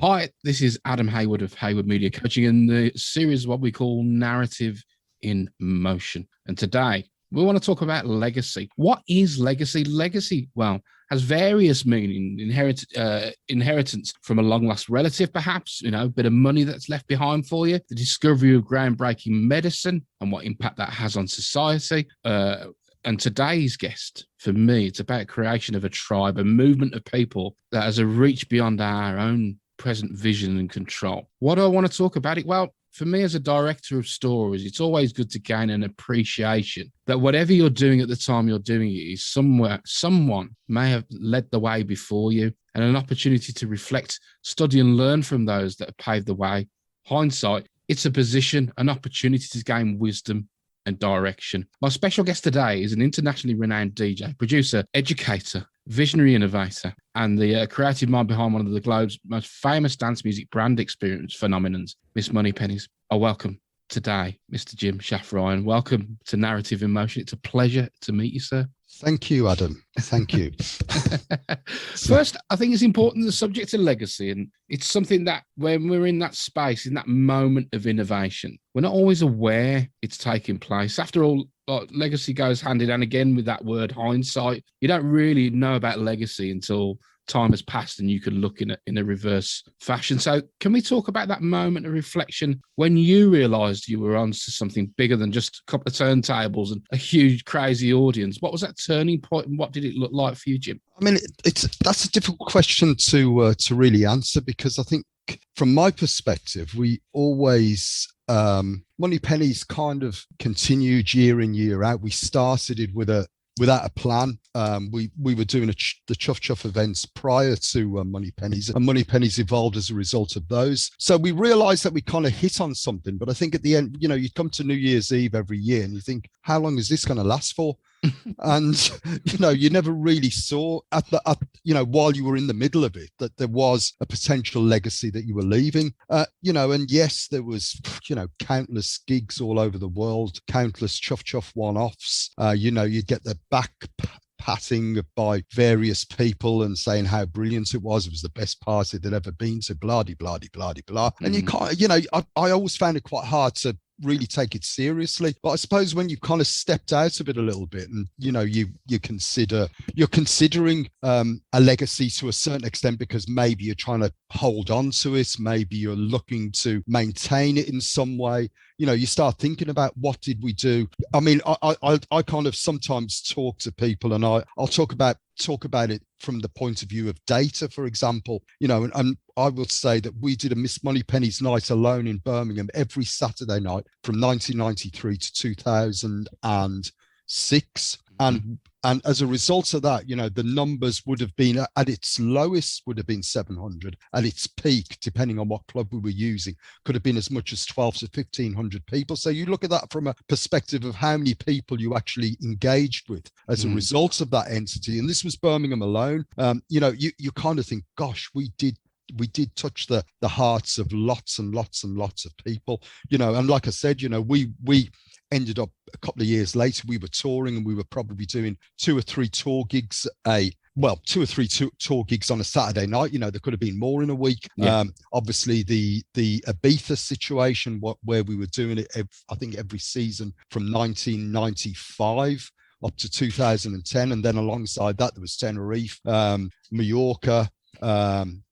Hi, this is Adam Hayward of Hayward Media Coaching in the series what we call Narrative in Motion. And today we want to talk about legacy. What is legacy? Legacy, well, has various meaning. Inheritance from a long-lost relative, perhaps, a bit of money that's left behind for you, the discovery of groundbreaking medicine and what impact that has on society. And today's guest, for me, it's about creation of a tribe, a movement of people that has a reach beyond our own present vision and control. What do I want to talk about it? Well, for me as a director of stories, it's always good to gain an appreciation that whatever you're doing at the time you're doing it is someone may have led the way before you, and an opportunity to reflect, study and learn from those that have paved the way. Hindsight, it's a position, an opportunity to gain wisdom and direction. My special guest today is an internationally renowned DJ, producer, educator, visionary innovator, and the creative mind behind one of the globe's most famous dance music brand experience phenomenons, Miss Moneypenny's. I welcome today Mr. Jim Shaff-Ryan. Welcome to Narrative in Motion. It's a pleasure to meet you, sir. Thank you, Adam. Thank you. First, I think it's important, the subject of legacy, and it's something that when we're in that space, in that moment of innovation, we're not always aware it's taking place. After all, legacy goes hand in hand again with that word hindsight. You don't really know about legacy until time has passed and you can look in a reverse fashion. So can we talk about that moment of reflection when you realized you were on to something bigger than just a couple of turntables and a huge crazy audience? What was that turning point and what did it look like for you, Jim? I mean, that's a difficult question to really answer, because I think from my perspective, we always Moneypenny's kind of continued year in, year out. We started it without a plan. We were doing the Chuff Chuff events prior to Moneypenny's, and Moneypenny's evolved as a result of those. So we realized that we kind of hit on something, but I think at the end, you come to New Year's Eve every year and you think, how long is this going to last for? And you never really saw while you were in the middle of it that there was a potential legacy that you were leaving. And yes, there was countless gigs all over the world, countless Chuff Chuff one-offs. You'd get the back patting by various people and saying how brilliant it was. It was the best party they'd ever been to, blah, blah, blah, blah. And you can't, I always found it quite hard to really take it seriously. But I suppose when you kind of stepped out of it a little bit and, you're considering a legacy to a certain extent, because maybe you're trying to hold on to it. Maybe you're looking to maintain it in some way. You start thinking about what did we do? I mean, I kind of sometimes talk to people and I'll talk about it from the point of view of data, for example, and I will say that we did a Miss Moneypenny's night alone in Birmingham every Saturday night from 1993 to 2006. And as a result of that, the numbers would have been at its lowest would have been 700. At its peak, depending on what club we were using, could have been as much as 12 to 1,500 people. So you look at that from a perspective of how many people you actually engaged with as a result of that entity. And this was Birmingham alone. You kind of think, gosh, we did touch the hearts of lots and lots and lots of people, and like I said, we ended up a couple of years later, we were touring and we were probably doing two or three tour gigs on a Saturday night. There could have been more in a week. Yeah. Obviously the Ibiza situation, where we were doing it, I think every season from 1995 up to 2010. And then alongside that, there was Tenerife, Mallorca,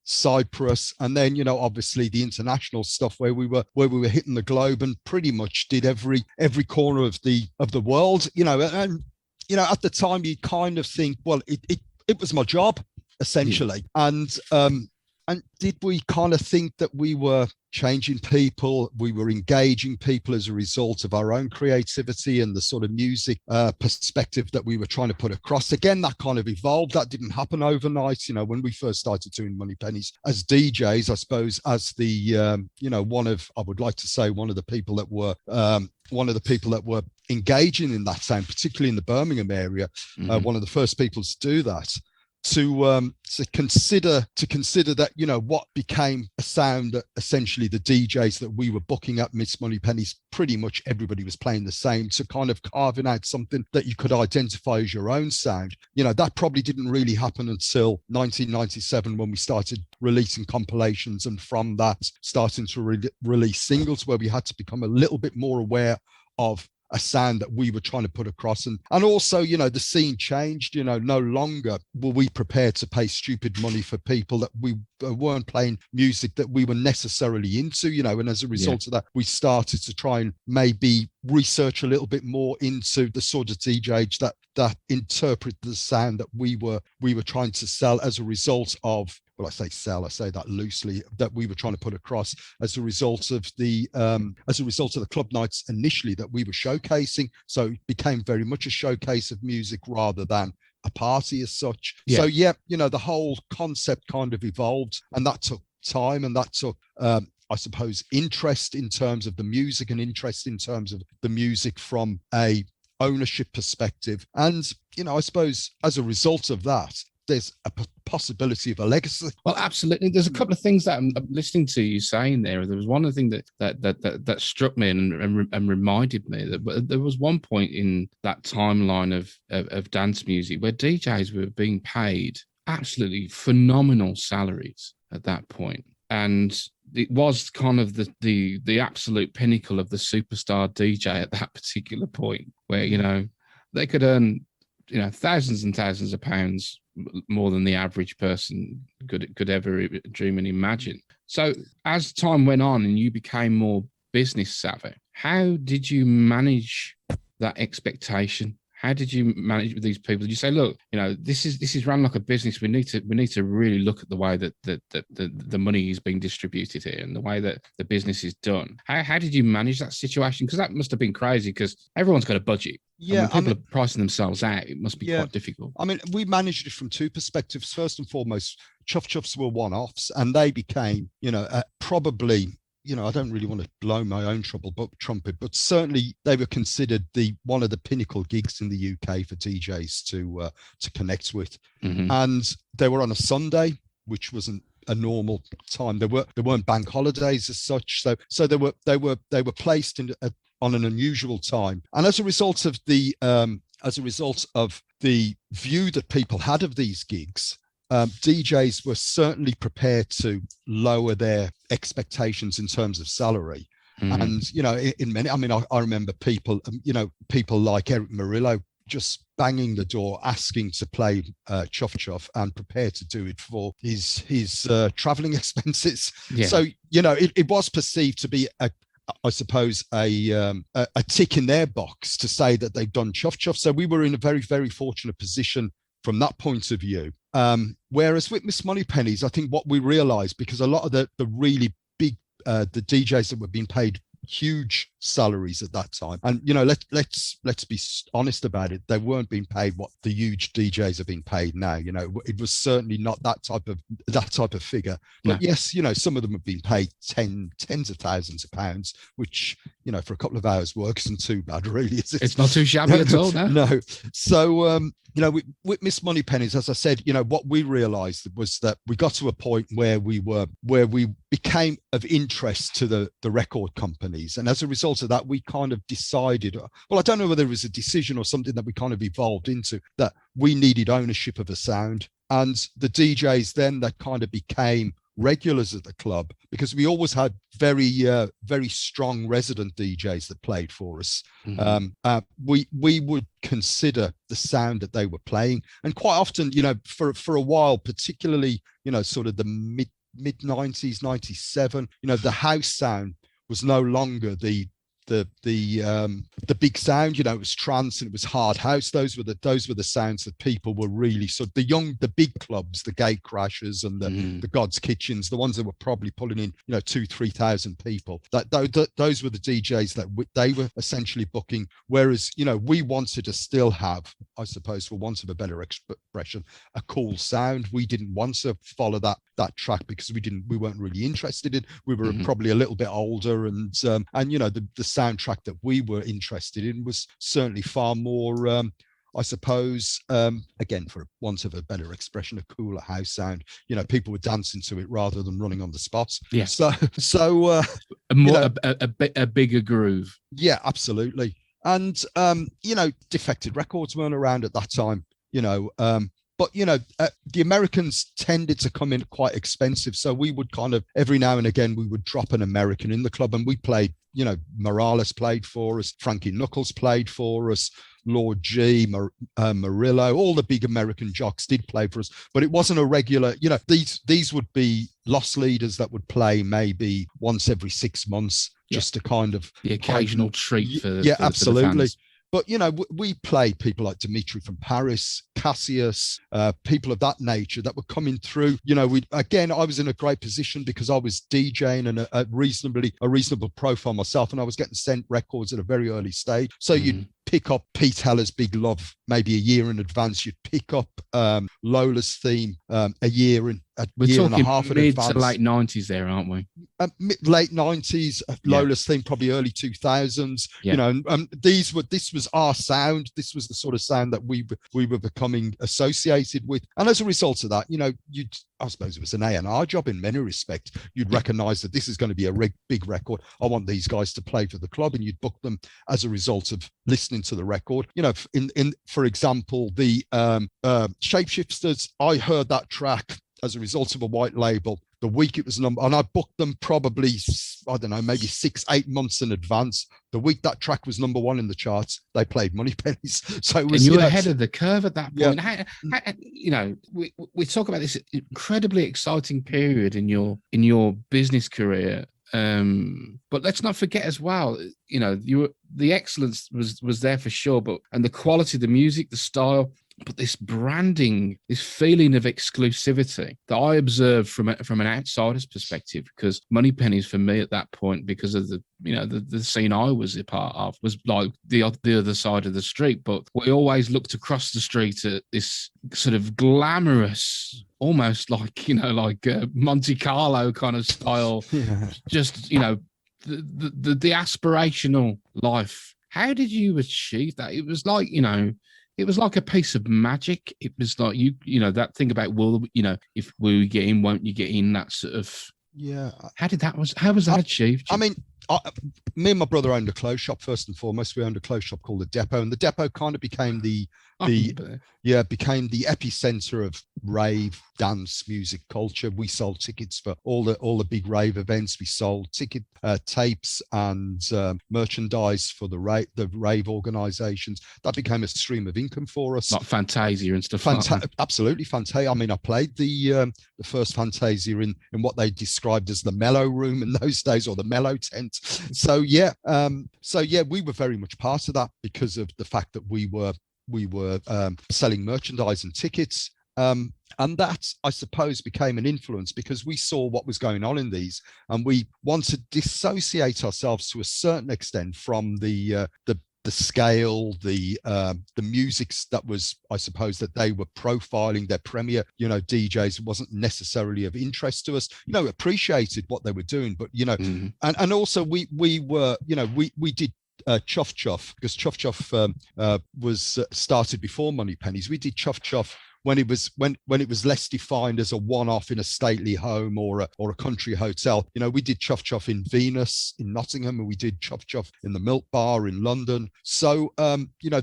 Cyprus, and then obviously the international stuff where we were hitting the globe and pretty much did every corner of the world. And at the time you kind of think, well, it was my job essentially. Yeah. And did we kind of think that we were changing people, we were engaging people as a result of our own creativity and the sort of music perspective that we were trying to put across? Again, that kind of evolved. That didn't happen overnight. When we first started doing Moneypenny's as DJs, I suppose, as the I would like to say one of the people that were engaging in that sound, particularly in the Birmingham area, one of the first people to do that. consider that, you know, what became a sound that essentially the DJs that we were booking at Miss Moneypenny's, pretty much everybody was playing the same, to kind of carving out something that you could identify as your own sound. You know, that probably didn't really happen until 1997, when we started releasing compilations, and from that starting to release singles, where we had to become a little bit more aware of a sound that we were trying to put across. And also, you know, the scene changed. You know, no longer were we prepared to pay stupid money for people that we weren't playing music that we were necessarily into, you know. And as a result of that, we started to try and maybe research a little bit more into the sort of DJs that interpret the sound that we were trying to sell, as a result of, well, I say that loosely, that we were trying to put across, as a result of the club nights initially that we were showcasing. So it became very much a showcase of music rather than a party as such. So yeah, you know, the whole concept kind of evolved, and that took time, and that took I suppose interest in terms of the music, and interest in terms of the music from a ownership perspective. And, you know, I suppose as a result of that, there's a possibility of a legacy. Well, absolutely. There's a couple of things that I'm listening to you saying there. There was one other thing that struck me and reminded me that there was one point in that timeline of dance music where DJs were being paid absolutely phenomenal salaries at that point. And it was kind of the absolute pinnacle of the superstar DJ at that particular point, where, you know, they could earn, you know, thousands and thousands of pounds more than the average person could ever dream and imagine. So as time went on and you became more business savvy, how did you manage that expectation? How did you manage with these people? Did you say, look, you know, this is run like a business. We need to really look at the way that the money is being distributed here, and the way that the business is done. How did you manage that situation? Because that must have been crazy, because everyone's got a budget. Yeah, and when people are pricing themselves out, it must be quite difficult. I mean, we managed it from two perspectives. First and foremost, Chuff Chuffs were one-offs, and they became, you know, probably, you know, I don't really want to blow my own trumpet, but certainly they were considered one of the pinnacle gigs in the UK for DJs to connect with. Mm-hmm. And they were on a Sunday, which wasn't a normal time. There weren't bank holidays as such, so they were placed on an unusual time. And as a result of the view that people had of these gigs, DJs were certainly prepared to lower their expectations in terms of salary. Mm-hmm. And, you know, in many, I mean, I remember people like Eric Murillo just banging the door, asking to play Chuff Chuff, and prepared to do it for his traveling expenses. Yeah. So, you know, it was perceived to be I suppose a tick in their box to say that they've done Chuff Chuff. So we were in a very, very fortunate position from that point of view. Whereas with Miss Moneypenny's, I think what we realized, because a lot of the really big the DJs that were being paid huge salaries at that time, and, you know, let's be honest about it, they weren't being paid what the huge DJs are being paid now. You know, it was certainly not that type of figure. But yes, you know, some of them have been paid tens of thousands of pounds, which, you know, for a couple of hours work isn't too bad, really. It's not too shabby at all. No. So you know, with Miss Moneypenny's, as I said, you know, what we realized was that we got to a point where we became of interest to the record companies. And as a result of that, we kind of decided, well, I don't know whether it was a decision or something that we kind of evolved into, that we needed ownership of a sound. And the DJs then that kind of became regulars at the club, because we always had very strong resident DJs that played for us. Mm-hmm. We would consider the sound that they were playing, and quite often, you know, for a while, particularly, you know, sort of the mid 90s, 97, you know, the house sound was no longer the big sound. You know, it was trance and it was hard house. Those were the sounds that people were really sort of the big clubs, the Gate Crashers and the God's Kitchens, the ones that were probably pulling in, you know, 2,000-3,000 people. Those were the DJs that they were essentially booking. Whereas, you know, we wanted to still have, I suppose, for want of a better expression, a cool sound. We didn't want to follow that track because we weren't really interested in. We were probably a little bit older, and you know, the soundtrack that we were interested in was certainly far more I suppose, again, for want of a better expression, a cooler house sound. People were dancing to it rather than running on the spot. Yeah. So a bigger groove. Yeah, absolutely. And defected records weren't around at that time. But the Americans tended to come in quite expensive, so we would kind of every now and again we would drop an American in the club, and we played. Morales played for us, Frankie Knuckles played for us, Lord G, Murillo, all the big American jocks did play for us, but it wasn't a regular. These would be lost leaders that would play maybe once every 6 months, just to kind of the occasional treat for absolutely. For the fans. But we played people like Dimitri from Paris, Cassius, people of that nature that were coming through. I was in a great position because I was DJing and a reasonable profile myself, and I was getting sent records at a very early stage. So you'd pick up Pete Heller's Big Love maybe a year in advance. You'd pick up Lola's Theme a year and a half in advance. Mid to late 90s there, aren't we? Late 90s, Lola's Theme probably early 2000s. This was our sound. This was the sort of sound that we were becoming associated with, and as a result of that, I suppose it was an A&R job in many respects. You'd recognize that this is going to be a big record. I want these guys to play for the club, and you'd book them as a result of listening to the record. For example, the Shapeshifters, I heard that track as a result of a white label the week it was number, and I booked them probably, I don't know, maybe 6-8 months in advance. The week that track was number one in the charts, they played Moneypennies. So it was, and you were ahead of the curve at that point. Yeah. We talk about this incredibly exciting period in your business career. But let's not forget as well, the excellence was there for sure, and the quality of the music, the style, but this branding, this feeling of exclusivity that I observed from an outsider's perspective, because Moneypennies for me at that point, because of the scene I was a part of, was like the other side of the street. But we always looked across the street at this sort of glamorous, almost like Monte Carlo kind of style, just the aspirational life. How did you achieve that? It was like it was like a piece of magic. It was like that thing about, if we get in, won't you get in? That sort of. Yeah. How was that achieved? I mean, me and my brother owned a clothes shop. First and foremost, we owned a clothes shop called the Depot, and the Depot kind of became the epicenter of rave, dance, music, culture. We sold tickets for all the big rave events. We sold ticket tapes and merchandise for the rave organizations. That became a stream of income for us. Like Fantasia and stuff. Like that. Absolutely, Fantasia. I mean, I played the first Fantasia in what they described as the mellow room in those days, or the mellow tent. So we were very much part of that because of the fact that we were selling merchandise and tickets. And that, I suppose, became an influence because we saw what was going on in these, and we wanted to dissociate ourselves to a certain extent from the scale, the music that was, I suppose, that they were profiling. Their premier, DJs wasn't necessarily of interest to us. Appreciated what they were doing, but and also we were, we did Chuff Chuff, because Chuff Chuff was started before Moneypennies. We did Chuff Chuff when it was less defined as a one-off in a stately home or a country hotel. We did Chuff Chuff in Venus in Nottingham, and we did Chuff Chuff in the Milk Bar in London. So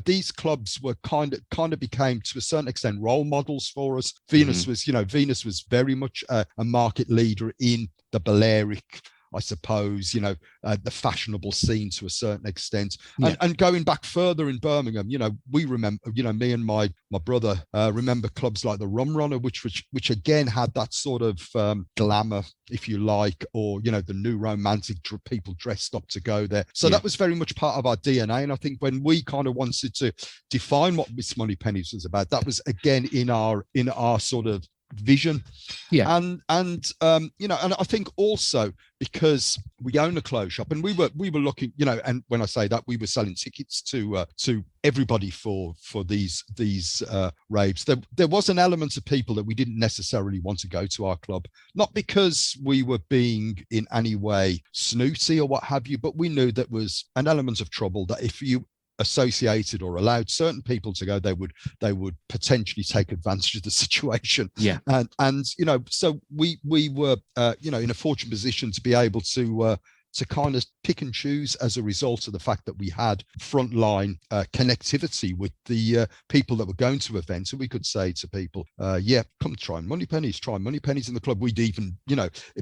these clubs were kind of became, to a certain extent, role models for us. Venus was very much a market leader in the Balearic, I suppose, the fashionable scene to a certain extent. And going back further in Birmingham, we remember, me and my brother remember clubs like the Rum Runner, which again had that sort of glamour, if you like, or, the new romantic people dressed up to go there. So that was very much part of our DNA. And I think when we kind of wanted to define what Miss Moneypennies was about, that was again in our sort of vision. And I think also because we own a clothes shop, and we were looking, and when I say that, we were selling tickets to everybody for these raves. There was an element of people that we didn't necessarily want to go to our club, not because we were being in any way snooty or what have you, but we knew that was an element of trouble, that if you associated or allowed certain people to go, they would potentially take advantage of the situation. Yeah. And so we were in a fortunate position to be able to kind of pick and choose as a result of the fact that we had frontline connectivity with the people that were going to events. And we could say to people, come try Moneypennies in the club. We'd even,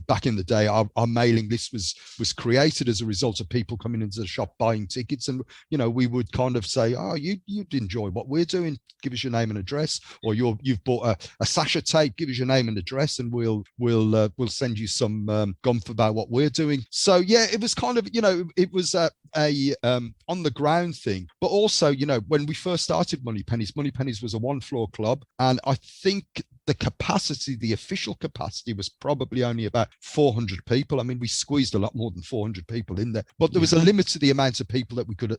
back in the day, our mailing list was created as a result of people coming into the shop buying tickets. And, we would kind of say, oh, you'd enjoy what we're doing. Give us your name and address, or you've bought a Sasha tape, give us your name and address, and we'll send you some gumph about what we're doing. So yeah, it was kind of, it was a on the ground thing, but also, when we first started Moneypennies was a 1-floor club, and I think the official capacity was probably only about 400 people. I mean, we squeezed a lot more than 400 people in there, but there was a limit to the amount of people that we could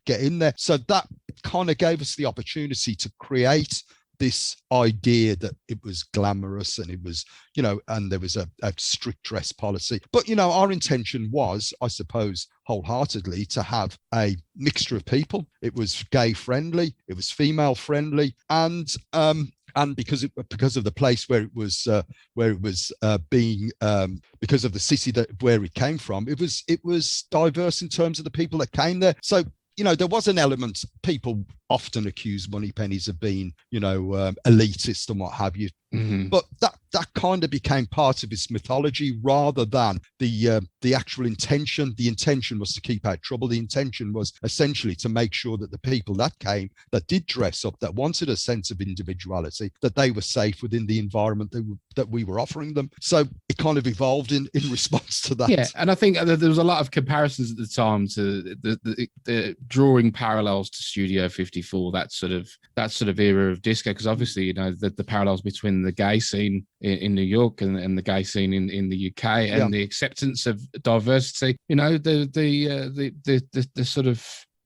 get in there. So that kind of gave us the opportunity to create this idea that it was glamorous and it was, and there was a strict dress policy. But, our intention was, I suppose, wholeheartedly to have a mixture of people. It was gay friendly, it was female friendly, and because of the place where it was being because of the city where it came from, it was diverse in terms of the people that came there. So there was an element. People often accuse Moneypennies of being, elitist and what have you. Mm-hmm. But that kind of became part of its mythology rather than the actual intention. The intention was to keep out trouble. The intention was essentially to make sure that the people that came, that did dress up, that wanted a sense of individuality, that they were safe within the environment that we were offering them. So it kind of evolved in response to that. Yeah, and I think there was a lot of comparisons at the time to the drawing parallels to Studio 54, that sort of era of disco, because obviously the parallels between the gay scene in New York and the gay scene in the UK, and the acceptance of diversity.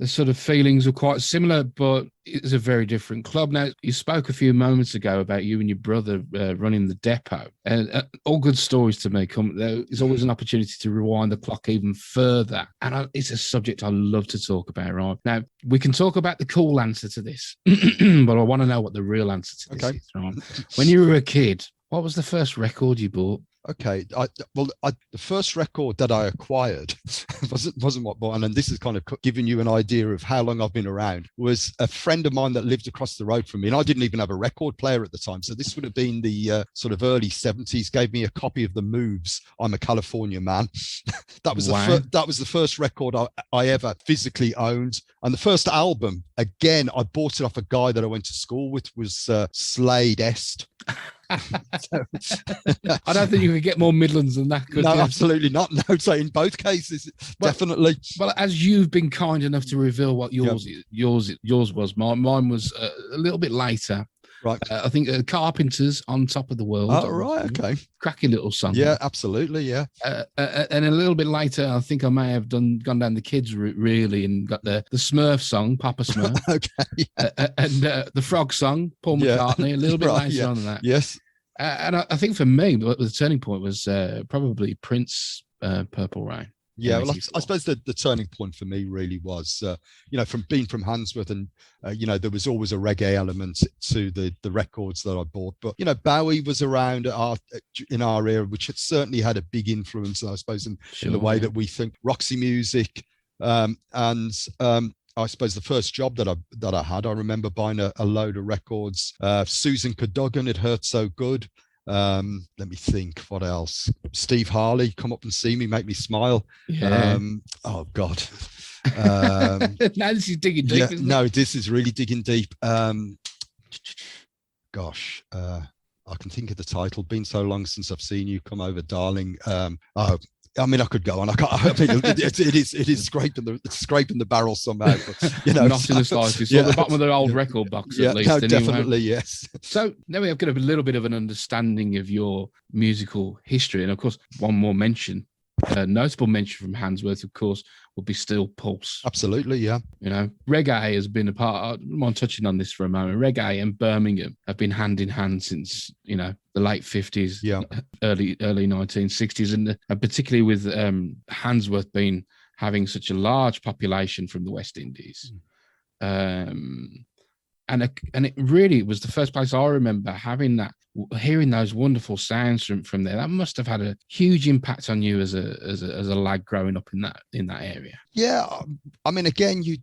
The sort of feelings are quite similar, but it's a very different club. Now, you spoke a few moments ago about you and your brother running the depot, and all good stories to me. There's always an opportunity to rewind the clock even further, and it's a subject I love to talk about. Right now, we can talk about the cool answer to this, but I want to know what the real answer to this is. Right? When you were a kid, what was the first record you bought? Okay, the first record that I acquired wasn't what bought, and this is kind of giving you an idea of how long I've been around. Was a friend of mine that lived across the road from me, and I didn't even have a record player at the time. So this would have been the sort of early 70s. Gave me a copy of the Moves, "I'm a California Man." That was the first record I ever physically owned, and the first album. Again, I bought it off a guy that I went to school with. Was Slade Est. I don't think you could get more Midlands than that. No, absolutely not. No, so in both cases, definitely. Well, as you've been kind enough to reveal what yours was, mine was a little bit later. Right. I think Carpenters, "On Top of the World." Oh, right. Okay. Cracking little song. Yeah, absolutely. Yeah. And a little bit later, I think I may have gone down the kids route really, and got the Smurf song, Papa Smurf. Okay. Yeah. And the Frog song, Paul McCartney. A little bit later on than that. Yes. And I think for me, the turning point was probably Prince, "Purple Rain." Yeah, well, I suppose the turning point for me really was, from being from Handsworth, and there was always a reggae element to the records that I bought. But Bowie was around in our era, which had certainly had a big influence, I suppose, in the way that we think. Roxy Music, and I suppose the first job that I had, I remember buying a load of records. Susan Cadogan, "It Hurt So Good." Let me think, what else? Steve Harley, "Come Up and See Me, Make Me Smile." Yeah. Oh God. Now this is digging deep. Yeah, no, this is really digging deep. Gosh, I can think of the title. "Been So Long Since I've Seen You, Come Over, Darling." I mean, I could go on. It is scraping the barrel somehow. But, not in the slightest. Yeah. The bottom of the old record box, at least. No, definitely, yes. So now we have got a little bit of an understanding of your musical history, and of course, one more mention. Notable mention from Handsworth, of course, would be Steel Pulse. Absolutely, yeah. Reggae has been a part. I don't mind touching on this for a moment. Reggae and Birmingham have been hand in hand since the late 50s, early 1960s, and particularly with Handsworth having such a large population from the West Indies. And it really was the first place I remember hearing those wonderful sounds from there. That must have had a huge impact on you as a lad growing up in that area. Yeah, I mean, again, you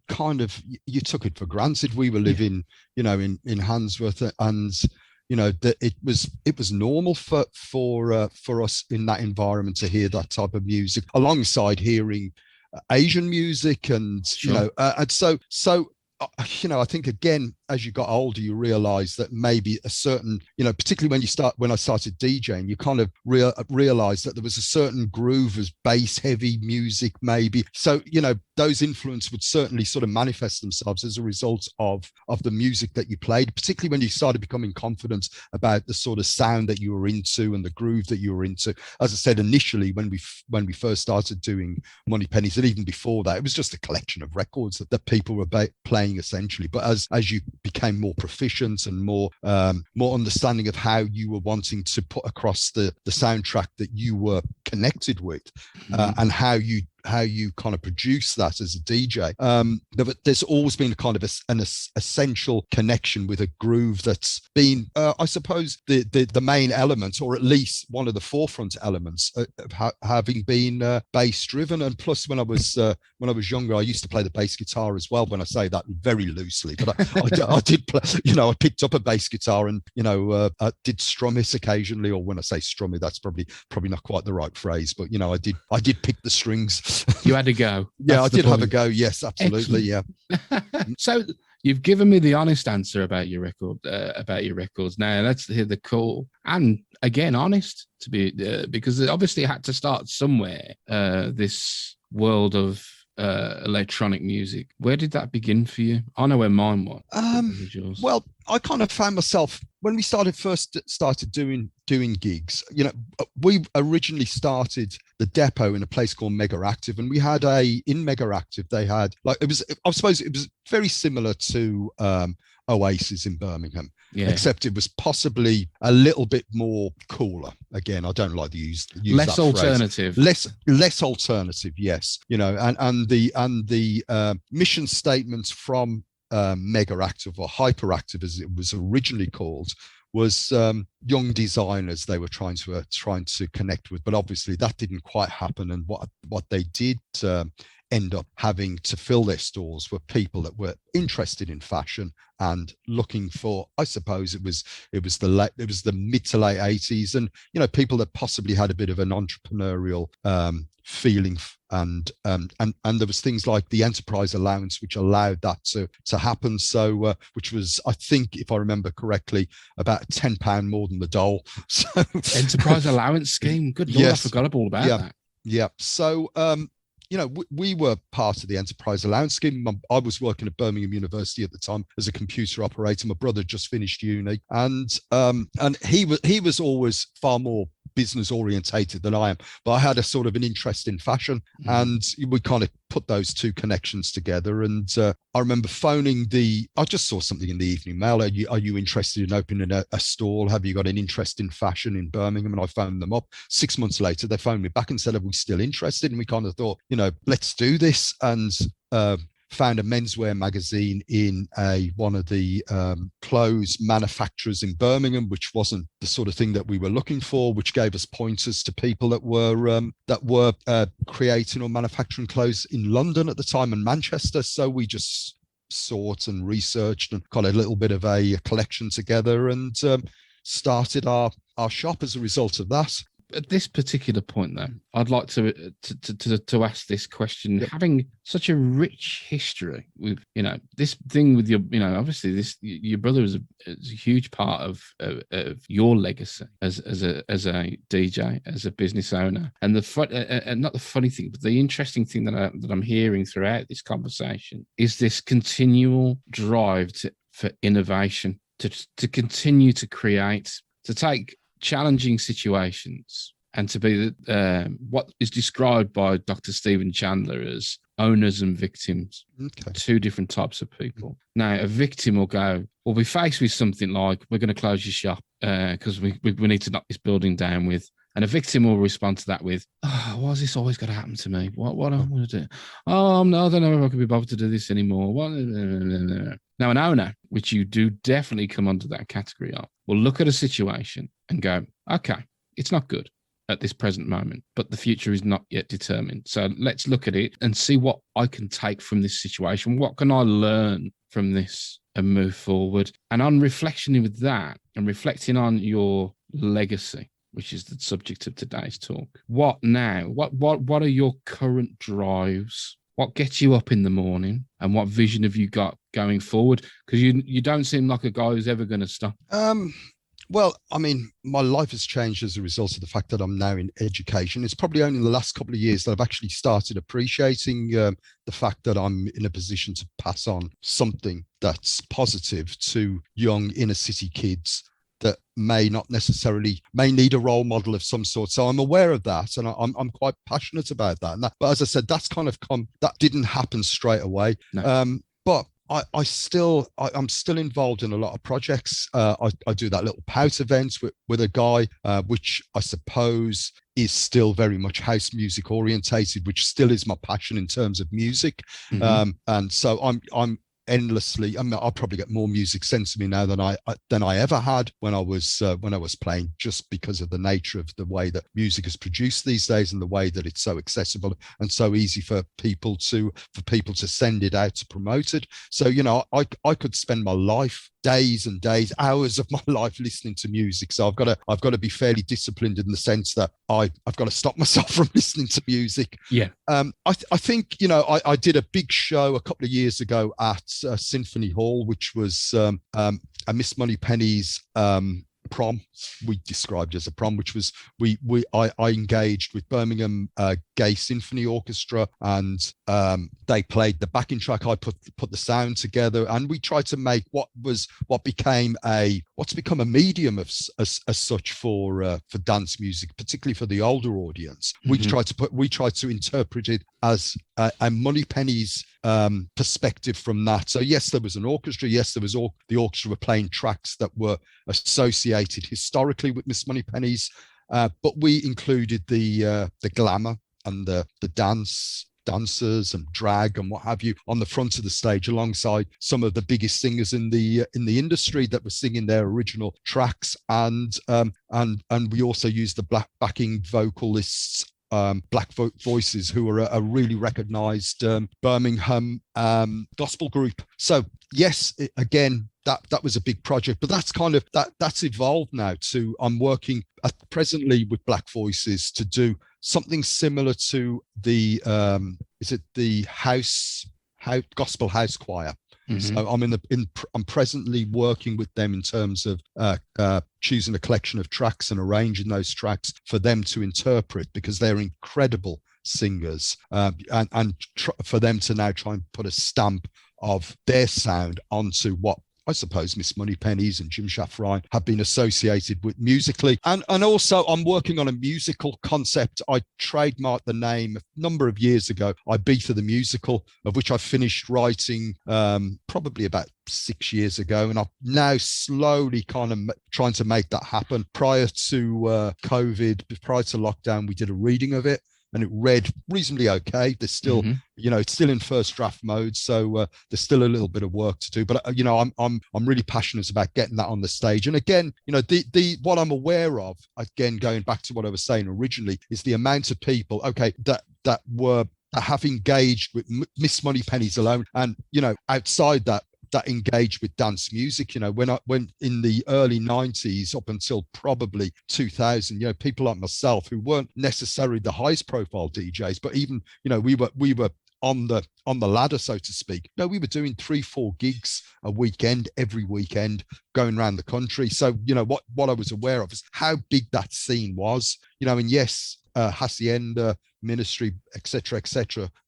took it for granted. We were living, in Handsworth, and that it was normal for us in that environment to hear that type of music alongside hearing Asian music, and Sure. and so. I think again, as you got older, you realize that maybe a certain, particularly when I started DJing, you kind of realize that there was a certain groove as bass heavy music, maybe. So, those influences would certainly sort of manifest themselves as a result of the music that you played, particularly when you started becoming confident about the sort of sound that you were into and the groove that you were into. As I said, initially, when we first started doing Moneypennies, and even before that, it was just a collection of records that people were playing essentially. But as you became more proficient and more understanding of how you were wanting to put across the soundtrack that you were connected with, and how you kind of produce that as a DJ, there's always been kind of an essential connection with a groove that's been, I suppose, the main element, or at least one of the forefront elements of having been bass driven. And plus, when I was younger, I used to play the bass guitar as well. When I say that very loosely, but I did play. I picked up a bass guitar and I did strum it occasionally. Or when I say strum it, that's probably not quite the right phrase, but I did pick the strings. You had a go. Yeah, I did have a go. Yes, absolutely. Excellent. Yeah. So you've given me the honest answer about your records. Now let's hear the cool and again honest to be because it obviously had to start somewhere. This world of electronic music. Where did that begin for you? I know where mine was. Well, I kind of found myself when we first started doing gigs. We originally started the depot in a place called Mega Active, and we had in Mega Active they had I suppose it was very similar to Oasis in Birmingham, except it was possibly a little bit more cooler. Again, I don't like to use less that alternative, phrase. Less alternative. Yes, and the mission statements from Mega Active, or Hyperactive as it was originally called, was young designers they were trying to connect with, but obviously that didn't quite happen. And what they did end up having to fill their stores were people that were interested in fashion and looking for, I suppose it was the mid to late 80s, and people that possibly had a bit of an entrepreneurial feeling, and there was things like the enterprise allowance which allowed that to happen. So which was, I think, if I remember correctly, about £10 more than the dole. So enterprise allowance scheme. Good Lord, yes. I forgot all about that. Yeah. So we were part of the enterprise allowance scheme. I was working at Birmingham University at the time as a computer operator. My brother just finished uni, and he was always far more business orientated than I am, but I had a sort of an interest in fashion, and we kind of put those two connections together. And I remember phoning I just saw something in the Evening Mail. Are you interested in opening a stall? Have you got an interest in fashion in Birmingham? And I phoned them up. 6 months later, they phoned me back and said, are we still interested? And we kind of thought, let's do this. And found a menswear magazine in one of the clothes manufacturers in Birmingham, which wasn't the sort of thing that we were looking for, which gave us pointers to people that were creating or manufacturing clothes in London at the time and Manchester. So we just sought and researched and got a little bit of a collection together, and started our shop as a result of that. At this particular point, though, I'd like to ask this question. Yep. Having such a rich history with this thing with your obviously your brother is a huge part of your legacy as a DJ, as a business owner, and not the funny thing, but the interesting thing that I'm hearing throughout this conversation is this continual drive for innovation, to continue to create, to take challenging situations and to be what is described by Dr. Stephen Chandler as owners and victims. Okay. Two different types of people. Now, a victim will be faced with something like, we're going to close your shop because we need to knock this building down with And a victim will respond to that with, "Oh, why is this always got to happen to me? What am I going to do? Oh, no, I don't know if I can be bothered to do this anymore." What? Now, an owner, which you do definitely come under that category of, will look at a situation and go, "Okay, it's not good at this present moment, but the future is not yet determined. So let's look at it and see what I can take from this situation. What can I learn from this and move forward?" And on reflection with that and reflecting on your legacy, which is the subject of today's talk, what now? What are your current drives? What gets you up in the morning, and what vision have you got going forward? Because you don't seem like a guy who's ever going to stop. Well, I mean, my life has changed as a result of the fact that I'm now in education. It's probably only in the last couple of years that I've actually started appreciating the fact that I'm in a position to pass on something that's positive to young inner city kids that may need a role model of some sort. So I'm aware of that, and I'm quite passionate about that. But as I said, that's kind of that didn't happen straight away. No. But I'm still involved in a lot of projects. I do that little pout event with a guy, which I suppose is still very much house music orientated, which still is my passion in terms of music. Mm-hmm. And so I'm endlessly. I mean, I'll probably get more music sent to me now than I ever had when I was playing, just because of the nature of the way that music is produced these days and the way that it's so accessible and so easy for people to send it out to promote it. So I could spend my life, days and days, hours of my life listening to music. So I've got to be fairly disciplined in the sense that I've got to stop myself from listening to music. Yeah. I think I did a big show a couple of years ago at Symphony Hall, which was a Miss Moneypenny's prom. We described as a prom, which was I engaged with Birmingham Gay Symphony Orchestra, and they played the backing track. I put the sound together, and we tried to make what's become a medium as such for dance music, particularly for the older audience. Mm-hmm. We tried to interpret it as a Moneypenny's perspective from that. So yes, there was an orchestra. Yes, there was the orchestra were playing tracks that were associated historically with Miss Moneypenny's, but we included the glamour and the dancers and drag and what have you on the front of the stage, alongside some of the biggest singers in the industry that were singing their original tracks, and we also used the backing vocalists, black voices, who are a really recognized Birmingham gospel group. So yes, again, that was a big project, but that's evolved now to, I'm working presently with Black Voices to do something similar to the gospel house choir. Mm-hmm. So I'm presently working with them in terms of choosing a collection of tracks and arranging those tracks for them to interpret, because they're incredible singers, and for them to now try and put a stamp of their sound onto what I suppose Miss Moneypenny's and Jim Shaffrine have been associated with musically. And also I'm working on a musical concept. I trademarked the name a number of years ago, Ibiza the Musical, of which I finished writing probably about 6 years ago. And I'm now slowly kind of trying to make that happen. Prior to COVID, prior to lockdown, we did a reading of it, and it read reasonably okay. There's still, mm-hmm. It's still in first draft mode, so there's still a little bit of work to do. But I'm really passionate about getting that on the stage. And again, the what I'm aware of, again, going back to what I was saying originally, is the amount of people, that have engaged with Miss Moneypenny's alone, and outside that engaged with dance music. When in the early 90s up until probably 2000, people like myself, who weren't necessarily the highest profile DJs, but even we were on the ladder, so to speak. We were doing 3-4 gigs a weekend, every weekend, going around the country. So what I was aware of is how big that scene was. And yes, Hacienda, Ministry, etc.,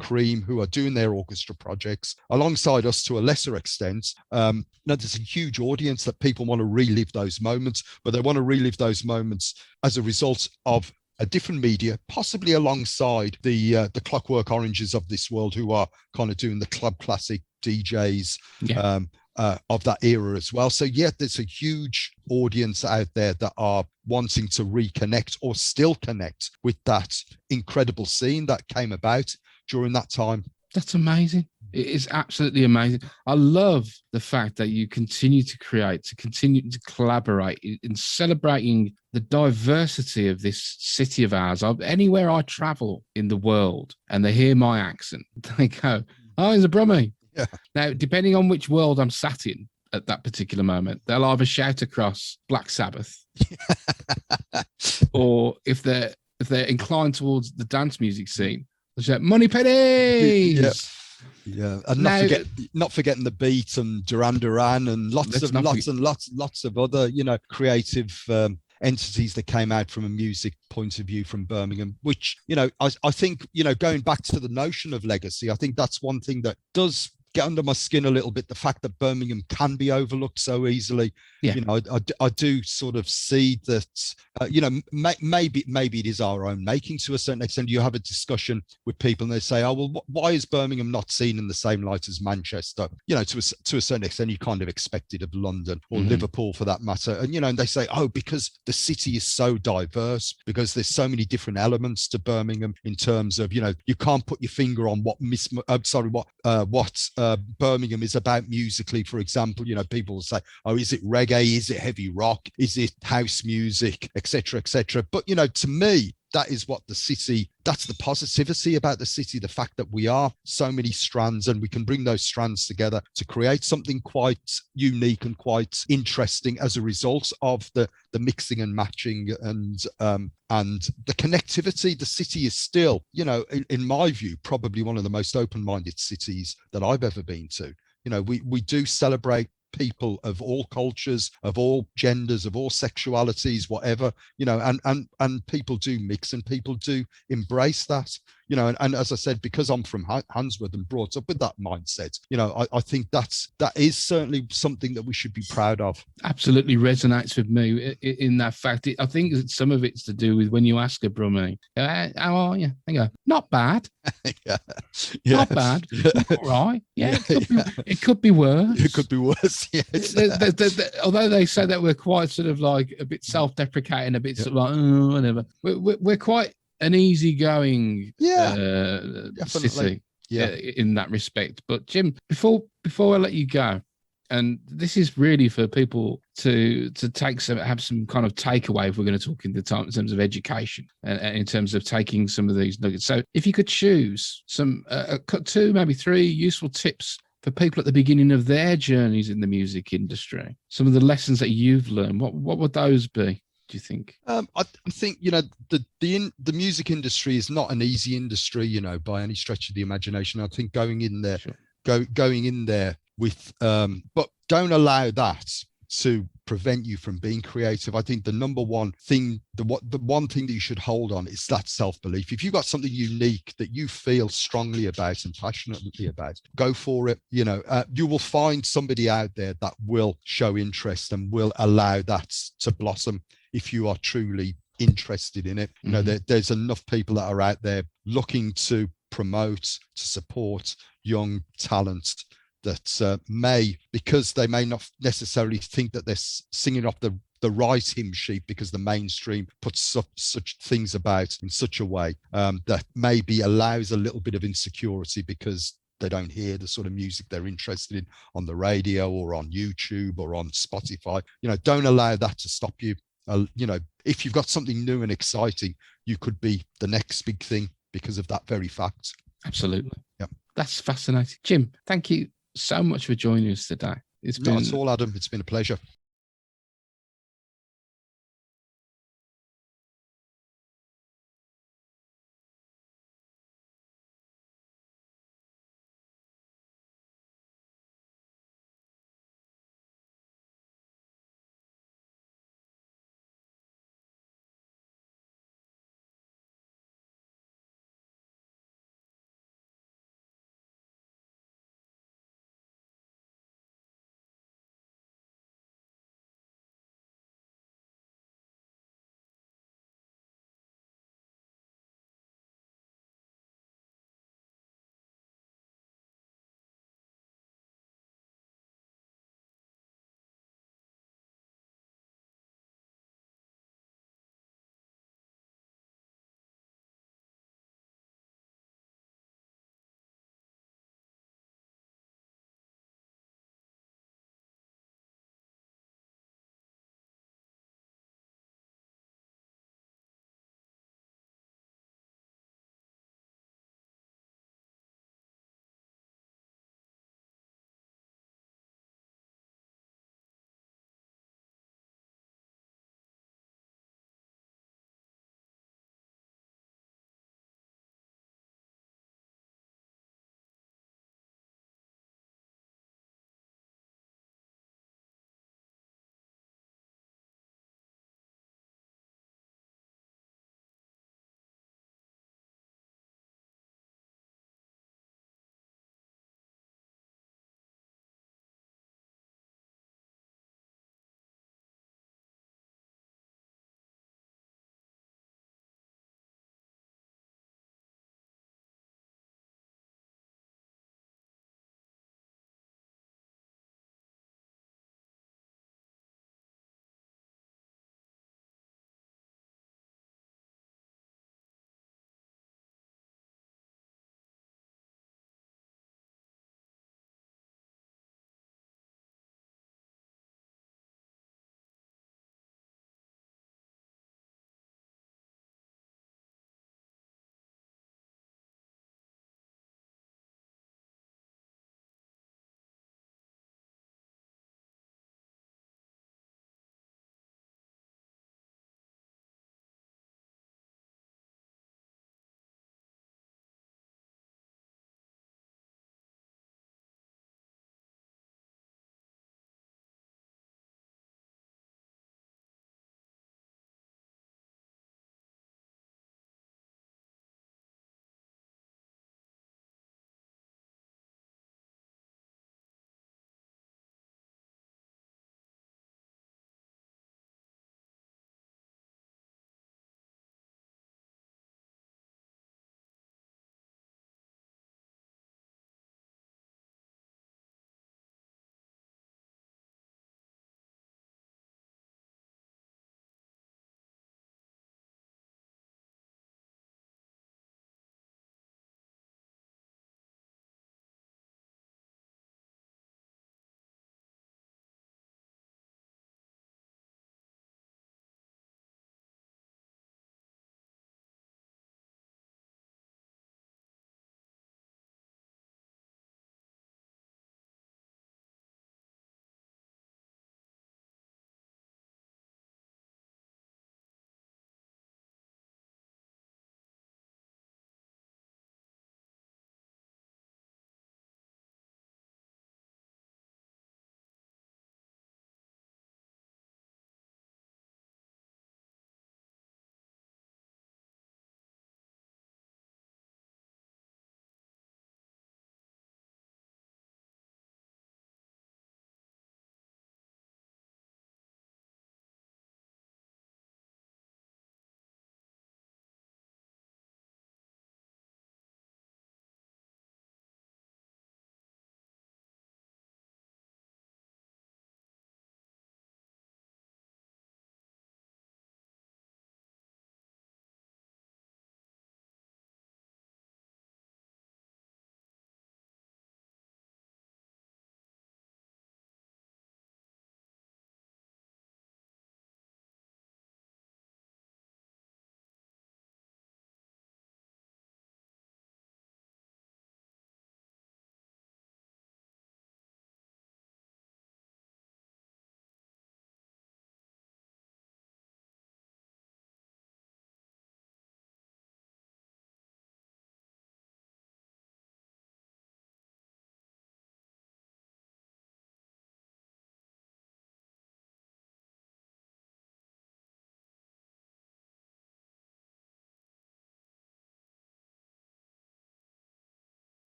Cream, who are doing their orchestra projects alongside us to a lesser extent. There's a huge audience that people want to relive those moments, but they want to relive those moments as a result of a different media, possibly alongside the Clockwork Oranges of this world, who are kind of doing the club classic DJs. Yeah. that era as well. So yeah, there's a huge audience out there that are wanting to reconnect or still connect with that incredible scene that came about during that time. That's amazing. It is absolutely amazing. I love the fact that you continue to create, to continue to collaborate in celebrating the diversity of this city of ours. Anywhere I travel in the world and they hear my accent, they go, "Oh, he's a Brummie." Yeah. Now, depending on which world I'm sat in at that particular moment, they'll either shout across Black Sabbath, or if they're inclined towards the dance music scene, they'll shout Moneypenny. Yeah. Yeah, and not forgetting the beat and Duran Duran and lots of other, creative entities that came out from a music point of view from Birmingham, which, I think, going back to the notion of legacy, I think that's one thing that does get under my skin a little bit, the fact that Birmingham can be overlooked so easily. Yeah. I do sort of see that, maybe it is our own making to a certain extent. You have a discussion with people and they say, "Oh, well, why is Birmingham not seen in the same light as Manchester?" To a certain extent, you kind of expect it of London or Liverpool for that matter. And, and they say, "Oh, because the city is so diverse, because there's so many different elements to Birmingham in terms of, you can't put your finger on what Birmingham is about musically." For example, people will say, "Oh, is it reggae? Is it heavy rock? Is it house music, etc., etc.?" But, to me, that is what the city, that's the positivity about the city, the fact that we are so many strands and we can bring those strands together to create something quite unique and quite interesting as a result of the mixing and matching and the connectivity. The city is still, in my view, probably one of the most open-minded cities that I've ever been to. We do celebrate people of all cultures, of all genders, of all sexualities, whatever, and people do mix and people do embrace that, and as I said, because I'm from Handsworth and brought up with that mindset, I think that is certainly something that we should be proud of. Absolutely resonates with me in that fact. I think that some of it's to do with when you ask a Brummie, "How are you?" They go, "Not bad." Yeah. Not bad. All right. Yeah, it could be worse. It could be worse. Yes. Although they say that we're quite sort of like a bit self-deprecating, a bit sort of like, "Oh, whatever." We're quite an easygoing city, in that respect. But Jim, before I let you go, and this is really for people to have some kind of takeaway if we're going to talk in terms of education and in terms of taking some of these nuggets. So if you could choose some 2, maybe 3 useful tips for people at the beginning of their journeys in the music industry, some of the lessons that you've learned, what would those be, do you think? I think, the music industry is not an easy industry, by any stretch of the imagination. I think going in there, going in there with, but don't allow that to prevent you from being creative. I think the number one thing, the one thing that you should hold on is that self-belief. If you've got something unique that you feel strongly about and passionately about, go for it. You will find somebody out there that will show interest and will allow that to blossom if you are truly interested in it. There's enough people that are out there looking to promote, to support young talent that may, because they may not necessarily think that they're singing off the right hymn sheet, because the mainstream puts such things about in such a way that maybe allows a little bit of insecurity because they don't hear the sort of music they're interested in on the radio or on YouTube or on Spotify. Don't allow that to stop you. If you've got something new and exciting, you could be the next big thing because of that very fact. Absolutely. Yeah. That's fascinating. Jim, thank you so much for joining us today. It's been not at all, Adam. It's been a pleasure.